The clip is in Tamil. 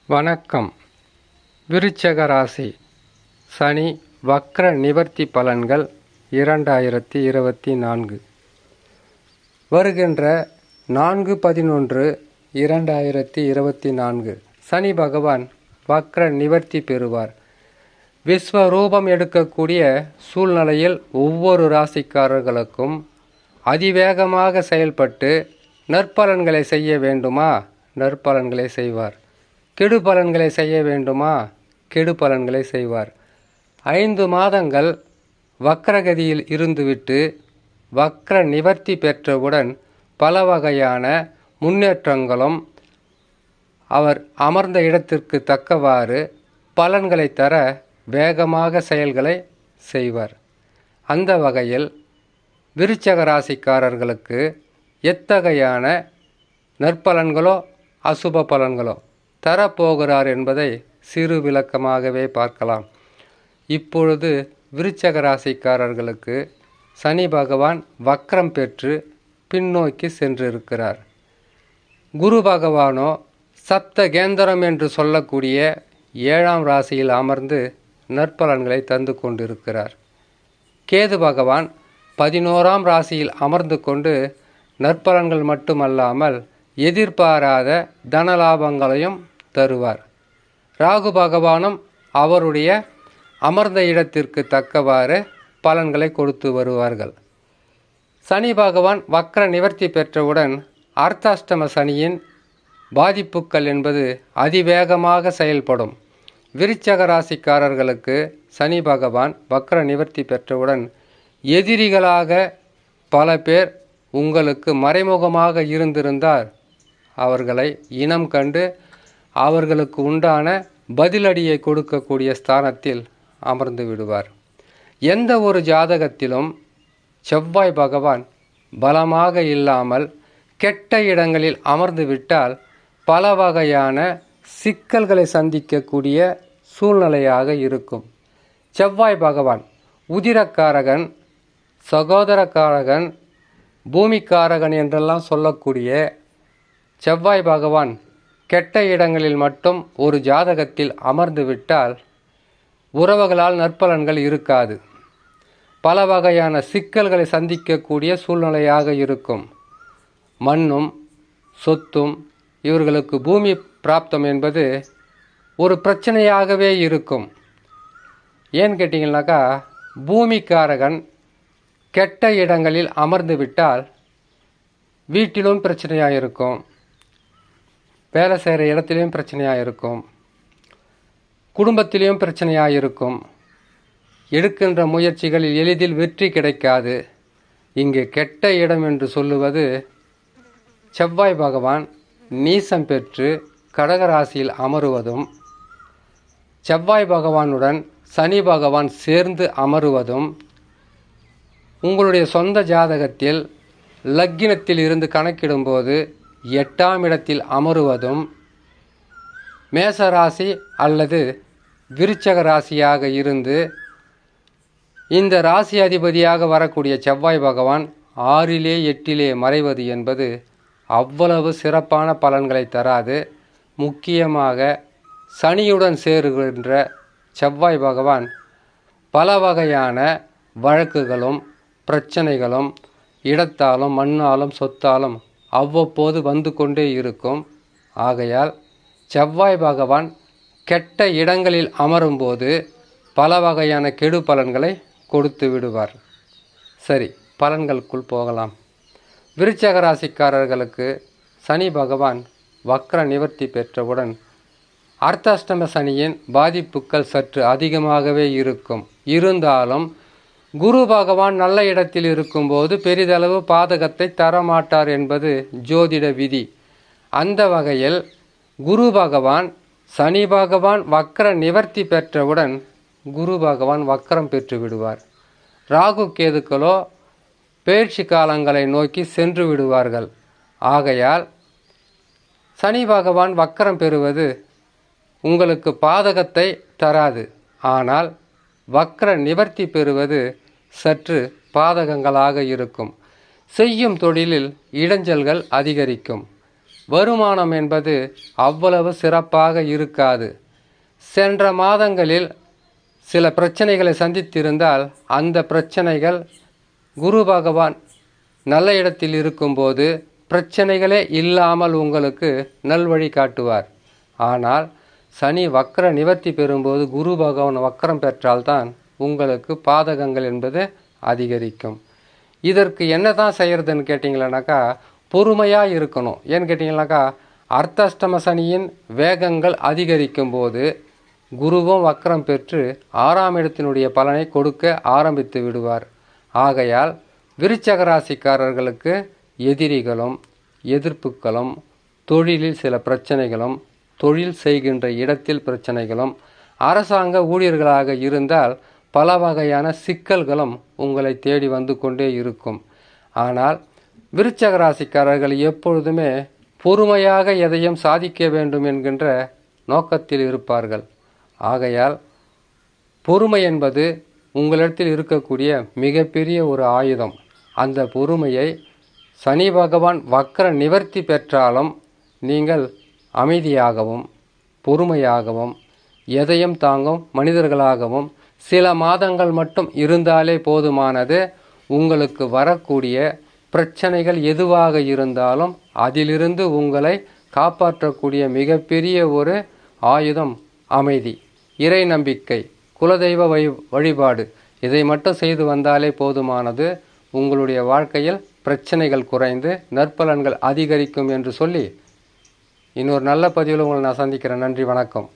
வணக்கம். விருச்சிக ராசி சனி வக்ர நிவர்த்தி பலன்கள் 2024 வருகின்ற 4/11/2024 சனி பகவான் வக்ர நிவர்த்தி பெறுவார். விஸ்வரூபம் எடுக்கக்கூடிய சூழ்நிலையில் ஒவ்வொரு ராசிக்காரர்களுக்கும் அதிவேகமாக செயல்பட்டு நற்பலன்களை செய்ய வேண்டுமா? நற்பலன்களை செய்வார். கெடு பலன்களை செய்ய வேண்டுமா? கெடு பலன்களை செய்வார். 5 மாதங்கள் வக்ரகதியில் இருந்துவிட்டு வக்ர நிவர்த்தி பெற்றவுடன் பல வகையான முன்னேற்றங்களும் அவர் அமர்ந்த இடத்திற்கு தக்கவாறு பலன்களை தர வேகமாக செயல்களை செய்வார். அந்த வகையில் விருச்சிக ராசிக்காரர்களுக்கு எத்தகையான நற்பலன்களோ அசுப பலன்களோ தரப்போகிறார் என்பதை சிறு விளக்கமாகவே பார்க்கலாம். இப்பொழுது விருச்சிக ராசிக்காரர்களுக்கு சனி பகவான் வக்ரம் பெற்று பின்னோக்கி சென்றிருக்கிறார். குரு பகவானோ சப்தகேந்திரம் என்று சொல்லக்கூடிய 7ஆம் ராசியில் அமர்ந்து நற்பலன்களை தந்து கொண்டிருக்கிறார். கேது பகவான் 11ஆம் ராசியில் அமர்ந்து கொண்டு நற்பலன்கள் மட்டுமல்லாமல் எதிர்பாராத தனலாபங்களையும் தருவார். ராகு பகவானும் அவருடைய அமர்ந்த இடத்திற்கு தக்கவாறு பலன்களை கொடுத்து வருவார்கள். சனி பகவான் வக்ர நிவர்த்தி பெற்றவுடன் அர்த்தாஷ்டம சனியின் பாதிப்புகள் என்பது அதிவேகமாக செயல்படும். விருச்சிக ராசிக்காரர்களுக்கு சனி பகவான் வக்ர நிவர்த்தி பெற்றவுடன் எதிரிகளாக பல பேர் உங்களுக்கு மறைமுகமாக இருந்திருந்தார் அவர்களை இனம் கண்டு அவர்களுக்கு உண்டான பதிலடியை கொடுக்கக்கூடிய ஸ்தானத்தில் அமர்ந்து விடுவார். எந்த ஒரு ஜாதகத்திலும் செவ்வாய் பகவான் பலமாக இல்லாமல் கெட்ட இடங்களில் அமர்ந்து விட்டால் பல வகையான சிக்கல்களை சந்திக்கக்கூடிய சூழ்நிலையாக இருக்கும். செவ்வாய் பகவான் உதிரக்காரகன், சகோதரக்காரகன், பூமிக்காரகன் என்றெல்லாம் சொல்லக்கூடிய செவ்வாய் பகவான் கெட்ட இடங்களில் மட்டும் ஒரு ஜாதகத்தில் அமர்ந்து விட்டால் உறவுகளால் நற்பலன்கள் இருக்காது. பல வகையான சிக்கல்களை சந்திக்கக்கூடிய சூழ்நிலையாக இருக்கும். மண்ணும் சொத்தும் இவர்களுக்கு பூமி பிராப்தம் என்பது ஒரு பிரச்சனையாகவே இருக்கும். ஏன்னு கேட்டிங்கனாக்கா, பூமிக்காரகன் கெட்ட இடங்களில் அமர்ந்து விட்டால் வீட்டிலும் பிரச்சனையாக இருக்கும், வேலை செய்கிற இடத்துலையும் பிரச்சனையாக இருக்கும், குடும்பத்திலையும் பிரச்சனையாக இருக்கும். எடுக்கின்ற முயற்சிகளில் எளிதில் வெற்றி கிடைக்காது. இங்கே கெட்ட இடம் என்று சொல்லுவது செவ்வாய் பகவான் நீசம் பெற்று கடகராசியில் அமருவதும், செவ்வாய் பகவானுடன் சனி பகவான் சேர்ந்து அமருவதும், உங்களுடைய சொந்த ஜாதகத்தில் லக்கினத்தில் இருந்து கணக்கிடும்போது 8ஆம் இடத்தில் அமருவதும், மேசராசி அல்லது விருச்சிக ராசியாக இருந்து இந்த ராசி அதிபதியாக வரக்கூடிய செவ்வாய் பகவான் 6லே 8லே மறைவது என்பது அவ்வளவு சிறப்பான பலன்களை தராது. முக்கியமாக சனியுடன் சேருகின்ற செவ்வாய் பகவான் பல வகையான வழக்குகளும் பிரச்சனைகளும் இடத்தாலும் மண்ணாலும் சொத்தாலும் அவ்வப்போது வந்து கொண்டே இருக்கும். ஆகையால் செவ்வாய் பகவான் கெட்ட இடங்களில் அமரும்போது பல வகையான கெடு பலன்களை கொடுத்து விடுவார். சரி, பலன்களுக்குள் போகலாம். விருச்சிக ராசிக்காரர்களுக்கு சனி பகவான் வக்ர நிவர்த்தி பெற்றவுடன் அர்த்தாஷ்டம சனியின் பாதிப்புகள் சற்று அதிகமாகவே இருக்கும். இருந்தாலும் குரு பகவான் நல்ல இடத்தில் இருக்கும்போது பெரிதளவு பாதகத்தை தரமாட்டார் என்பது ஜோதிட விதி. அந்த வகையில் குரு பகவான் சனி பகவான் வக்ர நிவர்த்தி பெற்றவுடன் குரு பகவான் வக்ரம் பெற்று விடுவார். ராகு கேதுக்களோ பயிற்சி காலங்களை நோக்கி சென்று விடுவார்கள். ஆகையால் சனி பகவான் வக்ரம் பெறுவது உங்களுக்கு பாதகத்தை தராது. ஆனால் வக்ர நிவர்த்தி பெறுவது சற்று பாதகங்களாக இருக்கும். செய்யும் தொழிலில் இடைஞ்சல்கள் அதிகரிக்கும். வருமானம் என்பது அவ்வளவு சிறப்பாக இருக்காது. சென்ற மாதங்களில் சில பிரச்சனைகளை சந்தித்திருந்தால் அந்த பிரச்சனைகள் குரு பகவான் நல்ல இடத்தில் இருக்கும்போது பிரச்சனைகளே இல்லாமல் உங்களுக்கு நல்வழி காட்டுவார். ஆனால் சனி வக்கர நிவர்த்தி பெறும்போது குரு பகவான் வக்கரம் பெற்றால்தான் உங்களுக்கு பாதகங்கள் என்பது அதிகரிக்கும். இதற்கு என்ன தான் செய்கிறதுன்னு கேட்டிங்களானாக்கா பொறுமையாக இருக்கணும். ஏன்னு கேட்டிங்கனாக்கா அர்த்தாஷ்டம சனியின் வேகங்கள் அதிகரிக்கும் போது குருவும் வக்கரம் பெற்று 6ஆம் இடத்தினுடைய பலனை கொடுக்க ஆரம்பித்து விடுவார். ஆகையால் விருச்சக ராசிக்காரர்களுக்கு எதிரிகளும் எதிர்ப்புகளும் தொழிலில் சில பிரச்சனைகளும் தொழில் செய்கின்ற இடத்தில் பிரச்சனைகளும் அரசாங்க ஊழியர்களாக இருந்தால் பல வகையான சிக்கல்களும் உங்களை தேடி வந்து கொண்டே இருக்கும். ஆனால் விருச்சக ராசிக்காரர்கள் எப்பொழுதுமே பொறுமையாக எதையும் சாதிக்க வேண்டும் என்கின்ற நோக்கத்தில் இருப்பார்கள். ஆகையால் பொறுமை என்பது உங்களிடத்தில் இருக்கக்கூடிய மிகப்பெரிய ஒரு ஆயுதம். அந்த பொறுமையை சனி பகவான் வக்கர நிவர்த்தி பெற்றாலும் நீங்கள் அமைதியாகவும் பொறுமையாகவும் எதையும் தாங்கும் மனிதர்களாகவும் சில மாதங்கள் மட்டும் இருந்தாலே போதுமானது. உங்களுக்கு வரக்கூடிய பிரச்சனைகள் எதுவாக இருந்தாலும் அதிலிருந்து உங்களை காப்பாற்றக்கூடிய மிகப்பெரிய ஒரு ஆயுதம் அமைதி, இறை நம்பிக்கை, குலதெய்வ வழிபாடு இதை மட்டும் செய்து வந்தாலே போதுமானது. உங்களுடைய வாழ்க்கையில் பிரச்சனைகள் குறைந்து நற்பலன்கள் அதிகரிக்கும் என்று சொல்லி இன்னொரு நல்ல பதிவில் உங்களை நான் சந்திக்கிறேன். நன்றி, வணக்கம்.